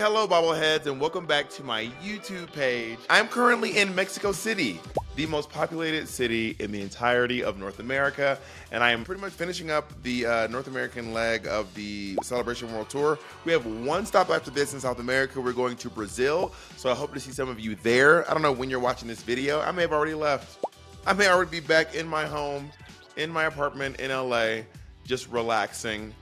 Hello bobbleheads and welcome back to my YouTube page. I'm currently in Mexico City, the most populated city in the entirety of North America, and I am pretty much finishing up the North American leg of the Celebration World Tour. We have one stop after this in South America. We're going to Brazil, so I hope to see some of you there. I don't know when you're watching this video. I may have already left. I may already be back in my home, in my apartment in LA, just relaxing.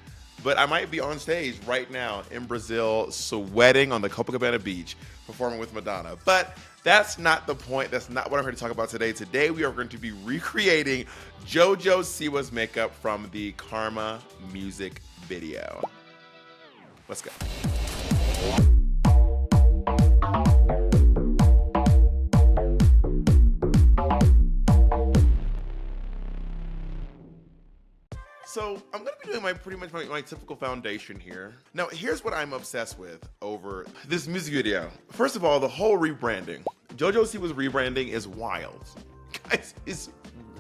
But I might be on stage right now in Brazil, sweating on the Copacabana beach, performing with Madonna. But that's not the point. That's not what I'm here to talk about today. Today, we are going to be recreating JoJo Siwa's makeup from the Karma music video. Let's go. So I'm gonna be doing pretty much my typical foundation here. Now, here's what I'm obsessed with over this music video. First of all, the whole rebranding. JoJo Siwa's rebranding is wild. Guys, it's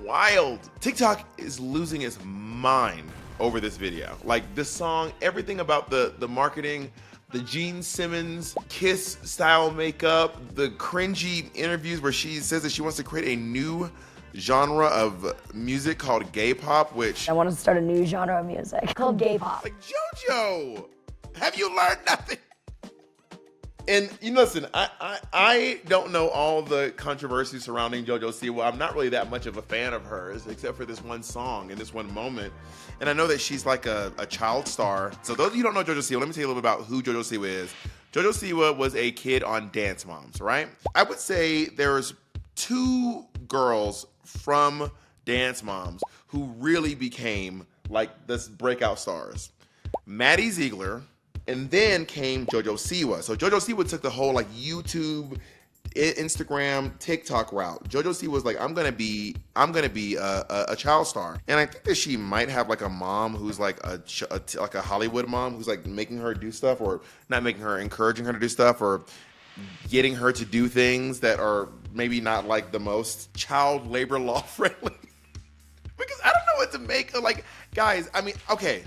wild. TikTok is losing its mind over this video. Like this song, everything about the marketing, the Gene Simmons Kiss style makeup, the cringy interviews where she says that she wants to create a new genre of music called gay pop, which I want to start a new genre of music called gay pop. Like, JoJo, have you learned nothing? And you listen, I don't know all the controversy surrounding JoJo Siwa. I'm not really that much of a fan of hers, except for this one song and this one moment. And I know that she's like a child star. So those of you who don't know JoJo Siwa, let me tell you a little bit about who JoJo Siwa is. JoJo Siwa was a kid on Dance Moms, right? I would say there's two girls from Dance Moms who really became like this breakout stars. Maddie Ziegler, and then came JoJo Siwa. So JoJo Siwa took the whole like YouTube, Instagram, TikTok route. JoJo Siwa was like, I'm gonna be a child star, and I think that she might have like a mom who's like a Hollywood mom who's like making her do stuff, or not making her, encouraging her to do stuff, or getting her to do things that are maybe not like the most child labor law friendly. Because I don't know what to make of, like, guys, I mean, okay,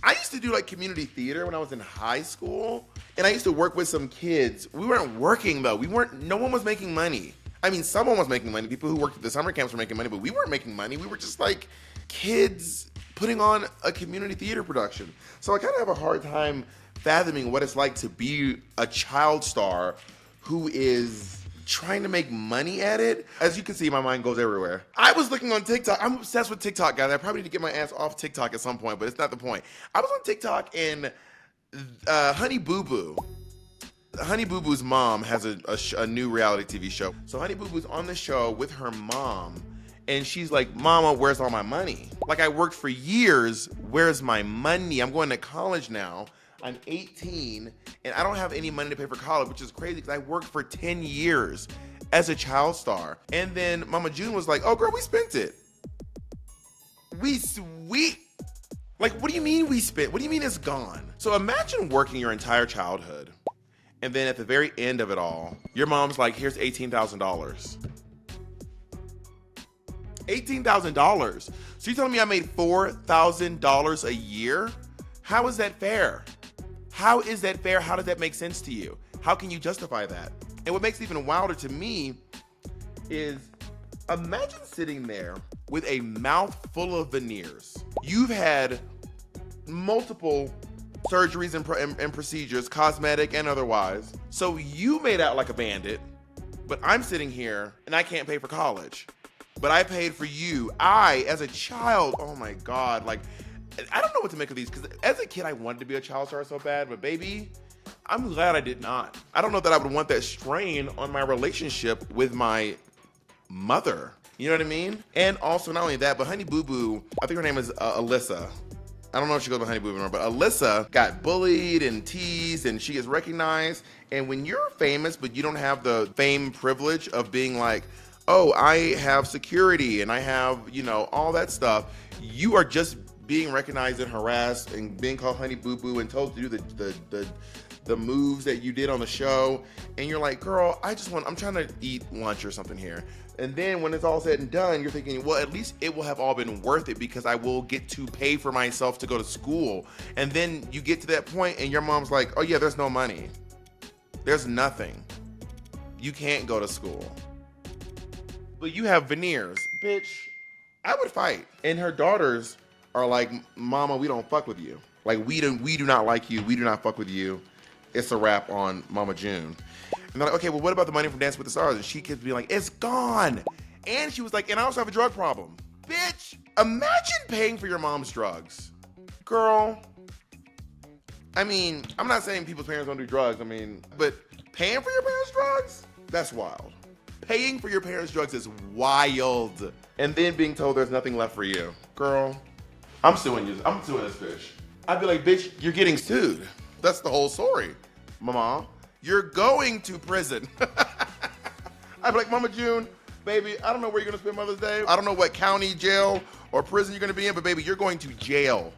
I used to do like community theater when I was in high school, and I used to work with some kids. We weren't working though. No one was making money. I mean, someone was making money. People who worked at the summer camps were making money, but we weren't making money. We were just like kids putting on a community theater production. So I kind of have a hard time fathoming what it's like to be a child star who is trying to make money at it. As you can see, my mind goes everywhere. I was looking on TikTok. I'm obsessed with TikTok, guys. I probably need to get my ass off TikTok at some point, but it's not the point. I was on TikTok, and Honey Boo Boo. Honey Boo Boo's mom has a new reality TV show. So Honey Boo Boo's on the show with her mom, and she's like, Mama, where's all my money? Like, I worked for years. Where's my money? I'm going to college now. I'm 18 and I don't have any money to pay for college, which is crazy because I worked for 10 years as a child star. And then Mama June was like, oh girl, we spent it. We like, what do you mean we spent? What do you mean it's gone? So imagine working your entire childhood, and then at the very end of it all, your mom's like, here's $18,000. $18,000. So you're telling me I made $4,000 a year? How is that fair? How is that fair? How does that make sense to you? How can you justify that? And what makes it even wilder to me is, imagine sitting there with a mouth full of veneers. You've had multiple surgeries and procedures, cosmetic and otherwise. So you made out like a bandit, but I'm sitting here and I can't pay for college. But I paid for you. I, as a child, oh my God, like, I don't know what to make of these, because as a kid, I wanted to be a child star so bad, but baby, I'm glad I did not. I don't know that I would want that strain on my relationship with my mother. You know what I mean? And also, not only that, but Honey Boo Boo, I think her name is Alyssa. I don't know if she goes by Honey Boo Boo, but Alyssa got bullied and teased, and she gets recognized. And when you're famous, but you don't have the fame privilege of being like, oh, I have security and I have, you know, all that stuff, you are just being recognized and harassed and being called Honey Boo Boo and told to do the moves that you did on the show, and you're like, girl, I'm trying to eat lunch or something here. And then when it's all said and done, you're thinking, well, at least it will have all been worth it because I will get to pay for myself to go to school. And then you get to that point and your mom's like, oh yeah, there's no money. There's nothing. You can't go to school. But you have veneers. Bitch, I would fight. And her daughters are like, Mama, we don't fuck with you. Like, we do not like you. We do not fuck with you. It's a wrap on Mama June. And they're like, okay, well, what about the money from Dancing with the Stars? And she keeps being like, it's gone. And she was like, and I also have a drug problem. Bitch, imagine paying for your mom's drugs. Girl, I mean, I'm not saying people's parents don't do drugs. I mean, but paying for your parents' drugs? That's wild. Paying for your parents' drugs is wild. And then being told there's nothing left for you. Girl, I'm suing you. I'm suing this bitch. I'd be like, bitch, you're getting sued. That's the whole story. Mama, you're going to prison. I'd be like, Mama June, baby, I don't know where you're gonna spend Mother's Day. I don't know what county jail or prison you're gonna be in, but baby, you're going to jail.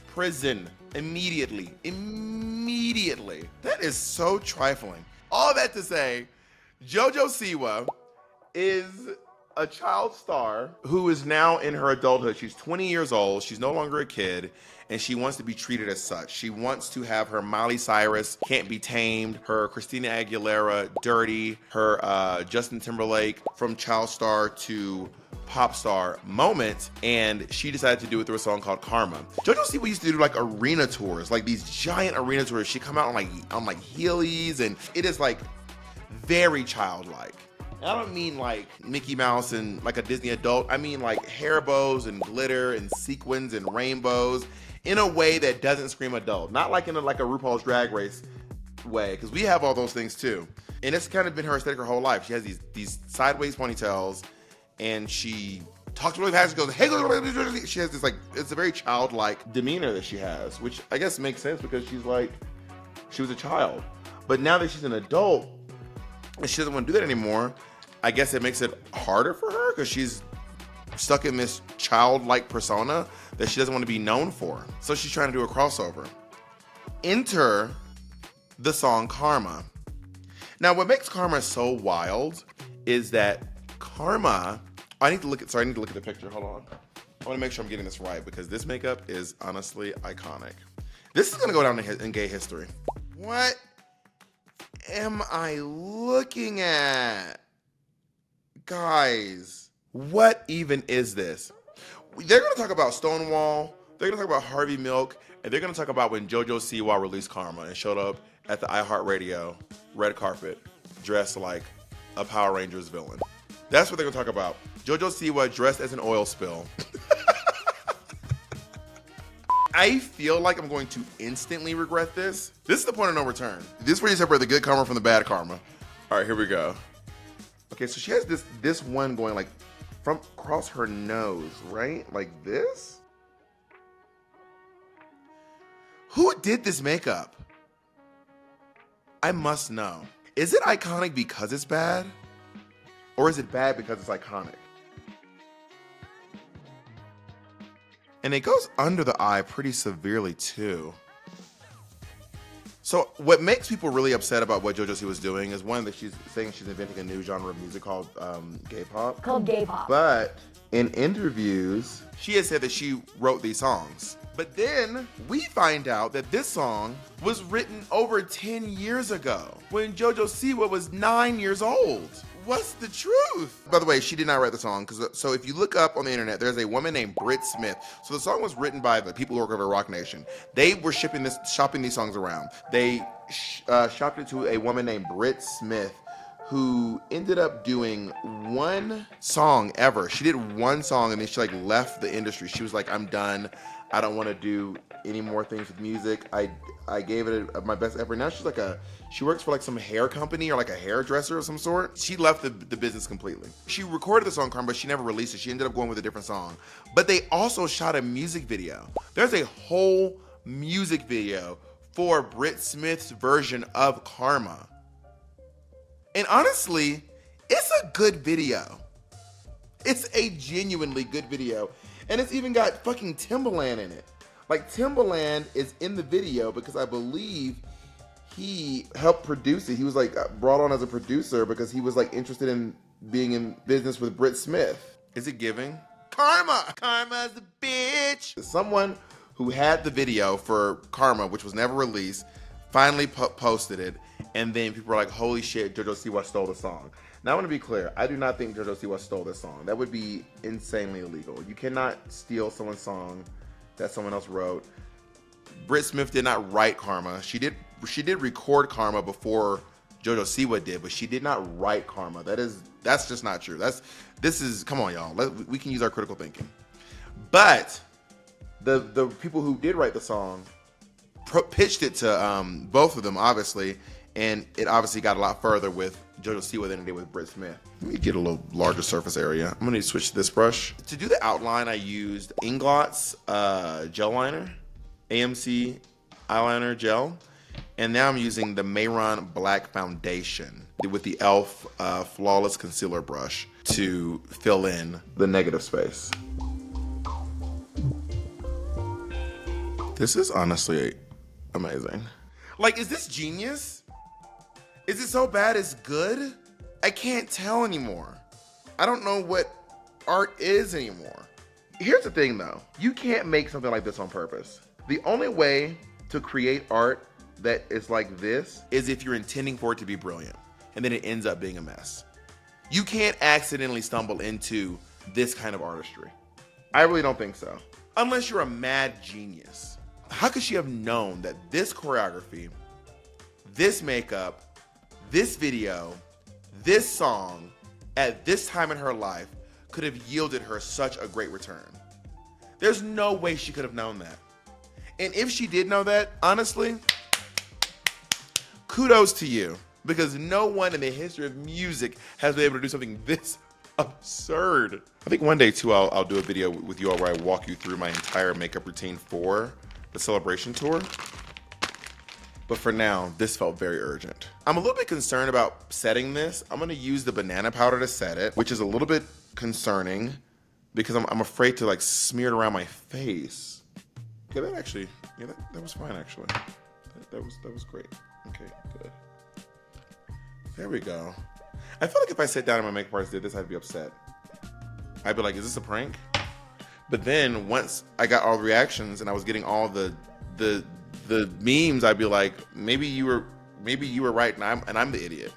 Prison. Immediately. Immediately. That is so trifling. All that to say, JoJo Siwa is a child star who is now in her adulthood. She's 20 years old. She's no longer a kid, and she wants to be treated as such. She wants to have her Miley Cyrus, Can't Be Tamed, her Christina Aguilera, Dirty, her Justin Timberlake, from child star to pop star moment, and she decided to do it through a song called Karma. JoJo Siwa used to do like arena tours, like these giant arena tours. She come out on like Heelys, and it is like very childlike. And I don't mean like Mickey Mouse and like a Disney adult. I mean like hair bows and glitter and sequins and rainbows in a way that doesn't scream adult. Not like in like a RuPaul's Drag Race way, because we have all those things too. And it's kind of been her aesthetic her whole life. She has these sideways ponytails, and she talks really fast. She goes, hey, she has this like, it's a very childlike demeanor that she has, which I guess makes sense because she was a child. But now that she's an adult and she doesn't want to do that anymore, I guess it makes it harder for her because she's stuck in this childlike persona that she doesn't want to be known for. So she's trying to do a crossover. Enter the song Karma. Now, what makes Karma so wild is that Karma, I need to look at the picture. Hold on. I want to make sure I'm getting this right because this makeup is honestly iconic. This is going to go down in gay history. What am I looking at? Guys, what even is this? They're going to talk about Stonewall, they're going to talk about Harvey Milk, and they're going to talk about when JoJo Siwa released Karma and showed up at the iHeartRadio red carpet dressed like a Power Rangers villain. That's what they're going to talk about. JoJo Siwa dressed as an oil spill. I feel like I'm going to instantly regret this. This is the point of no return. This is where you separate the good karma from the bad karma. All right, here we go. Okay, so she has this one going like from across her nose, right? Like this? Who did this makeup? I must know. Is it iconic because it's bad? Or is it bad because it's iconic? And it goes under the eye pretty severely too. So what makes people really upset about what JoJo Siwa was doing is one, that she's saying she's inventing a new genre of music called gay pop. Called gay pop. But in interviews, she has said that she wrote these songs. But then we find out that this song was written over 10 years ago when JoJo Siwa was 9 years old. What's the truth? By the way, she did not write the song. So if you look up on the internet, there's a woman named Britt Smith. So the song was written by the people who work over Rock Nation. They were shopping these songs around. They shopped it to a woman named Britt Smith, who ended up doing one song ever. She did one song and then she like left the industry. She was like, I'm done. I don't want to do any more things with music. I gave it my best effort. Now she works for like some hair company or like a hairdresser of some sort. She left the business completely. She recorded the song Karma, but she never released it. She ended up going with a different song. But they also shot a music video. There's a whole music video for Britt Smith's version of Karma. And honestly, it's a good video. It's a genuinely good video. And it's even got fucking Timbaland in it. Like, Timbaland is in the video because I believe he helped produce it. He was like brought on as a producer because he was like interested in being in business with Britt Smith. Is it giving? Karma! Karma's a bitch! Someone who had the video for Karma, which was never released, finally posted it, and then people were like, holy shit, JoJo Siwa stole the song. Now I want to be clear, I do not think JoJo Siwa stole this song. That would be insanely illegal. You cannot steal someone's song that someone else wrote. Britt Smith did not write Karma. She did record Karma before JoJo Siwa did, but she did not write Karma. That's just not true. Come on, y'all. We can use our critical thinking. But the people who did write the song pitched it to both of them, obviously, and it obviously got a lot further with JoJo Siwa than it did with Britt Smith. Let me get a little larger surface area. I'm gonna need to switch to this brush. To do the outline, I used Inglot's gel liner, AMC eyeliner gel, and now I'm using the Mayron Black Foundation with the e.l.f. Flawless Concealer Brush to fill in the negative space. This is honestly amazing. Like, is this genius? Is it so bad it's good? I can't tell anymore. I don't know what art is anymore. Here's the thing though, you can't make something like this on purpose. The only way to create art that is like this is if you're intending for it to be brilliant, and then it ends up being a mess. You can't accidentally stumble into this kind of artistry. I really don't think so. Unless you're a mad genius. How could she have known that this choreography, this makeup, this video, this song, at this time in her life could have yielded her such a great return? There's no way she could have known that. And if she did know that, honestly, kudos to you, because no one in the history of music has been able to do something this absurd. I think one day too, I'll do a video with you all where I walk you through my entire makeup routine for the Celebration tour. But for now, this felt very urgent. I'm a little bit concerned about setting this. I'm gonna use the banana powder to set it, which is a little bit concerning because I'm afraid to like smear it around my face. Okay, that was fine actually. That was great. Okay, good. There we go. I feel like if I sat down and my makeup artist did this, I'd be upset. I'd be like, is this a prank? But then once I got all the reactions and I was getting all the memes, I'd be like, maybe you were right and I'm the idiot.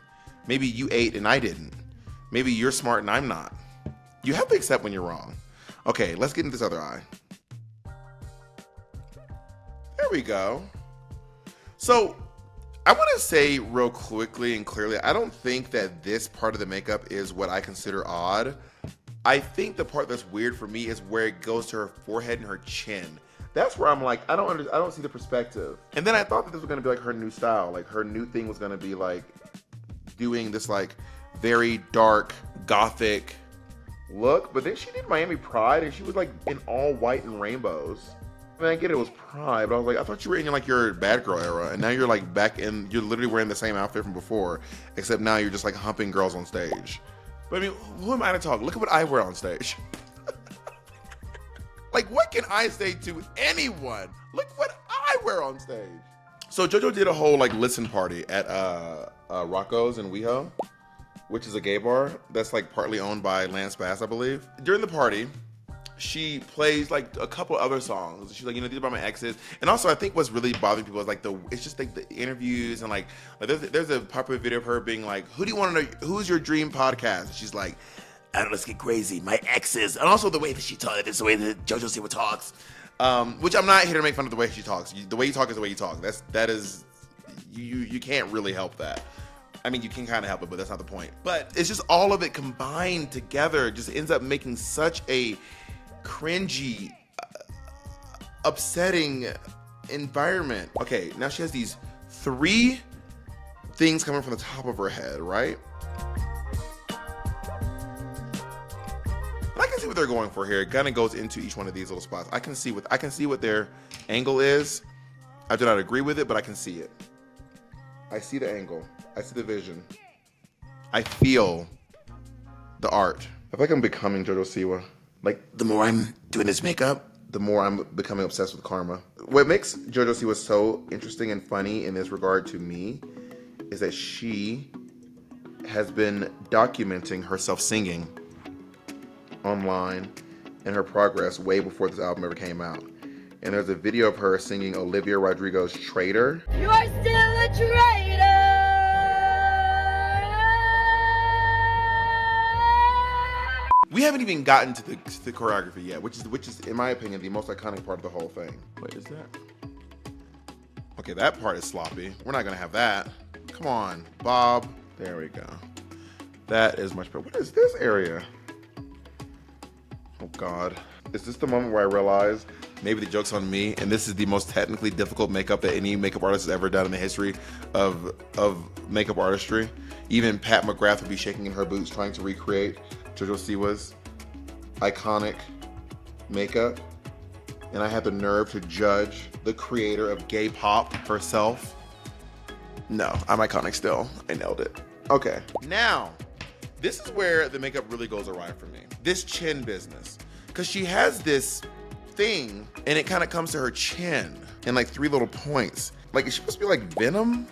Maybe you ate and I didn't. Maybe you're smart and I'm not. You have to accept when you're wrong. Okay, let's get into this other eye. There we go. So I want to say real quickly and clearly, I don't think that this part of the makeup is what I consider odd. I think the part that's weird for me is where it goes to her forehead and her chin. That's where I'm like, I don't see the perspective. And then I thought that this was gonna be like her new style. Like her new thing was gonna be like doing this like very dark gothic look. But then she did Miami Pride and she was like in all white and rainbows. I mean, I get it was Pride, but I was like, I thought you were in like your bad girl era, and now you're like back in, you're literally wearing the same outfit from before, except now you're just like humping girls on stage. But I mean, who am I to talk? Look at what I wear on stage. Like, what can I say to anyone? Look what I wear on stage. So JoJo did a whole like listen party at Rocco's in WeHo, which is a gay bar that's like partly owned by Lance Bass, I believe. During the party, she plays like a couple other songs. She's like, these are by my exes. And also I think what's really bothering people is like it's just like the interviews and like there's a popular video of her being like, who do you want to know, who's your dream podcast? And she's like, I don't know, let's get crazy, my exes. And also the way that she talks, this is the way that JoJo Siwa talks. Which I'm not here to make fun of the way she talks. The way you talk is the way you talk. That is, you can't really help that. I mean, you can kind of help it, but that's not the point. But it's just all of it combined together just ends up making such a cringy, upsetting environment. Okay, now she has these 3 things coming from the top of her head, right? And I can see what they're going for here. It kind of goes into each one of these little spots. I can see what their angle is. I do not agree with it, but I can see it. I see the angle. I see the vision. I feel the art. I feel like I'm becoming JoJo Siwa. Like, the more I'm doing this makeup, the more I'm becoming obsessed with Karma. What makes JoJo Siwa so interesting and funny in this regard to me is that she has been documenting herself singing online and her progress way before this album ever came out. and there's a video of her singing Olivia Rodrigo's Traitor. You are still a traitor. We haven't even gotten to the choreography yet, which is, in my opinion, the most iconic part of the whole thing. Wait, is that? Okay, that part is sloppy. We're not gonna have that. Come on, Bob. There we go. That is much better. What is this area? Oh God. Is this the moment where I realize maybe the joke's on me, and this is the most technically difficult makeup that any makeup artist has ever done in the history of makeup artistry? Even Pat McGrath would be shaking in her boots trying to recreate JoJo Siwa's iconic makeup. And I had the nerve to judge the creator of gay pop herself. No, I'm iconic still. I nailed it. Okay, now, this is where the makeup really goes awry for me. This chin business. Because she has this thing, and it kind of comes to her chin in like 3 little points. Like, is she supposed to be like Venom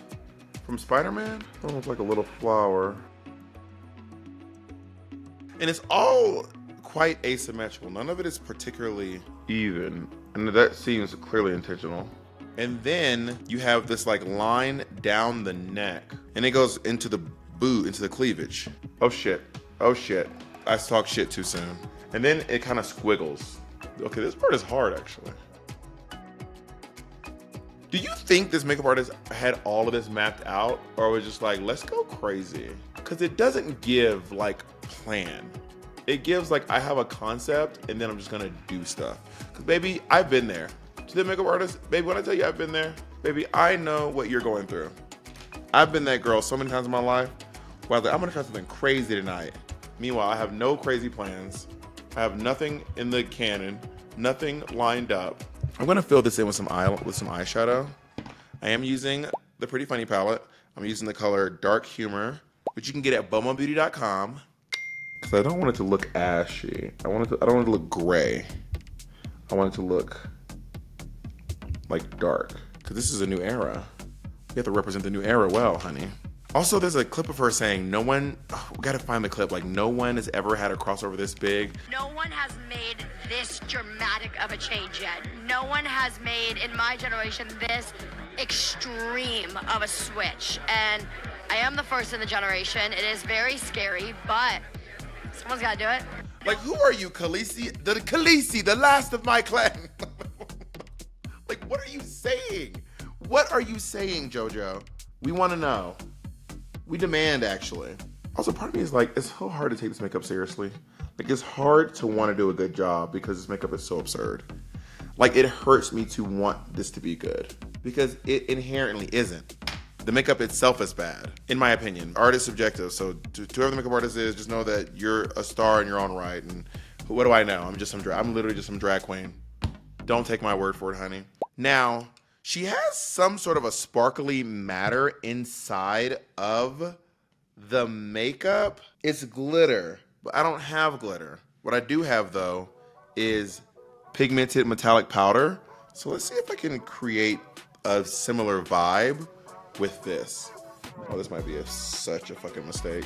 from Spider-Man? Almost like a little flower. And it's all quite asymmetrical. None of it is particularly even. And that seems clearly intentional. And then you have this like line down the neck, and it goes into the boot, into the cleavage. Oh shit. Oh shit. I talked shit too soon. And then it kind of squiggles. Okay, this part is hard actually. Do you think this makeup artist had all of this mapped out, or was just like, let's go crazy? Because it doesn't give like plan. It gives like, I have a concept and then I'm just gonna do stuff. Because baby, I've been there. To the makeup artist, baby, when I tell you I've been there, baby, I know what you're going through. I've been that girl so many times in my life where I was like, I'm gonna try something crazy tonight. Meanwhile, I have no crazy plans. I have nothing in the canon, nothing lined up. I'm gonna fill this in with some eyeshadow. I am using the Pretty Funny palette. I'm using the color Dark Humor, which you can get at BomoBeauty.com. Because I don't want it to look ashy. I don't want it to look gray. I want it to look like dark. Because this is a new era. We have to represent the new era well, honey. Also, there's a clip of her saying, we gotta find the clip, like no one has ever had a crossover this big. No one has made this dramatic of a change yet. No one has made, in my generation, this extreme of a switch. And I am the first in the generation. It is very scary, but someone's gotta do it. Like, who are you, Khaleesi? The Khaleesi, the last of my clan. Like, what are you saying? What are you saying, JoJo? We wanna know. We demand, actually. Also, part of me is like, it's so hard to take this makeup seriously. Like, it's hard to want to do a good job because this makeup is so absurd. Like, it hurts me to want this to be good because it inherently isn't. The makeup itself is bad, in my opinion. Art is subjective, so to whoever the makeup artist is, just know that you're a star in your own right. And what do I know? I'm literally just some drag queen. Don't take my word for it, honey. Now, she has some sort of a sparkly matter inside of the makeup. It's glitter, but I don't have glitter. What I do have, though, is pigmented metallic powder. So let's see if I can create a similar vibe with this. Oh, this might be such a fucking mistake.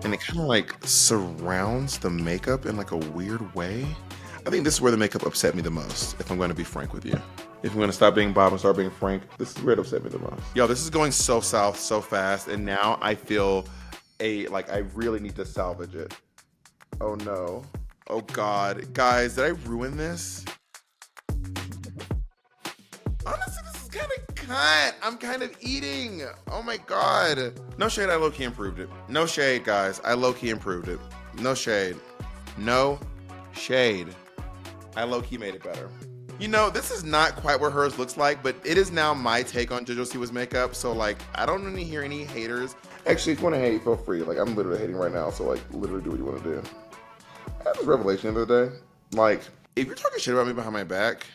And it kind of like surrounds the makeup in like a weird way. I think this is where the makeup upset me the most, if I'm going to be frank with you. If I'm going to stop being Bob and start being Frank, this is where it upset me the most. Yo, this is going so south so fast, and now I feel like I really need to salvage it. Oh no. Oh God. Guys, did I ruin this? Honestly, this is kind of cunt. I'm kind of eating. Oh my God. No shade, I low-key improved it. No shade, guys. I low-key improved it. No shade. No shade. I low-key made it better. You know, this is not quite what hers looks like, but it is now my take on JoJo Siwa's makeup. So like, I don't really hear any haters. Actually, if you want to hate, feel free. Like, I'm literally hating right now. So like, literally do what you want to do. I had this revelation the other day. Like, if you're talking shit about me behind my back,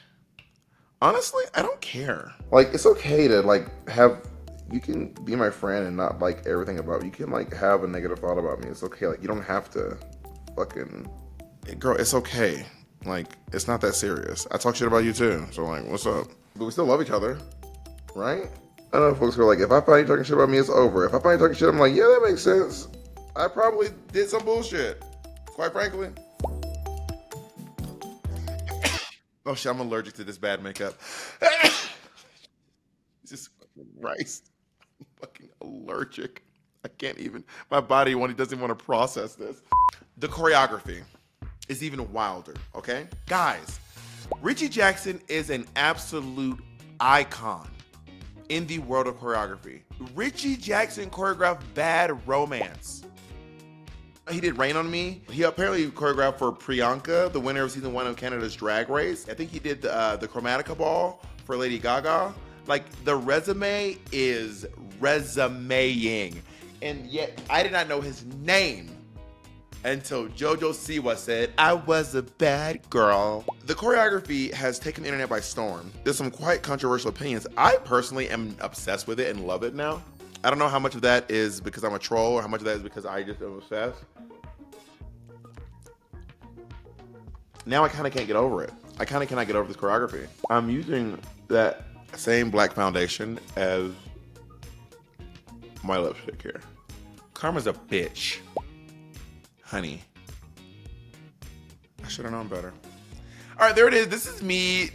honestly, I don't care. Like, it's okay to like you can be my friend and not like everything about me. You can like have a negative thought about me. It's okay. Like, you don't have to fucking, girl, it's okay. Like, it's not that serious. I talk shit about you too. So like, what's up? But we still love each other, right? I know folks who are like, if I find you talking shit about me, it's over. If I find you talking shit, I'm like, yeah, that makes sense. I probably did some bullshit, quite frankly. Oh shit, I'm allergic to this bad makeup. Jesus fucking Christ. I'm fucking allergic. I can't even, my body doesn't want to process this. The choreography is even wilder, okay? Guys, Richie Jackson is an absolute icon in the world of choreography. Richie Jackson choreographed Bad Romance. He did Rain on Me. He apparently choreographed for Priyanka, the winner of season 1 of Canada's Drag Race. I think he did the Chromatica Ball for Lady Gaga. Like, the resume is resumeing. And yet, I did not know his name until JoJo Siwa said, I was a bad girl. The choreography has taken the internet by storm. There's some quite controversial opinions. I personally am obsessed with it and love it now. I don't know how much of that is because I'm a troll or how much of that is because I just am obsessed. Now I kind of can't get over it. I kind of cannot get over this choreography. I'm using that same black foundation as my lipstick here. Karma's a bitch. Honey. I should have known better. All right, there it is. This is me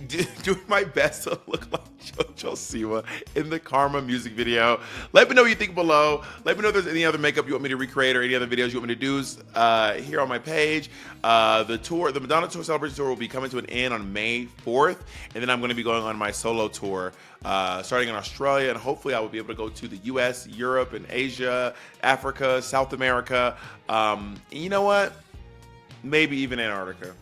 doing my best to look like JoJo Siwa in the Karma music video. Let me know what you think below. Let me know if there's any other makeup you want me to recreate or any other videos you want me to do here on my page. The Madonna Tour Celebration Tour will be coming to an end on May 4th. And then I'm going to be going on my solo tour starting in Australia. And hopefully I will be able to go to the US, Europe, and Asia, Africa, South America. And you know what? Maybe even Antarctica.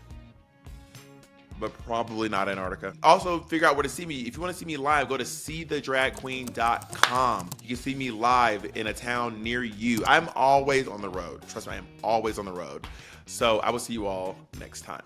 But probably not Antarctica. Also, figure out where to see me. If you want to see me live, go to seethedragqueen.com. You can see me live in a town near you. I'm always on the road. Trust me, I am always on the road. So I will see you all next time.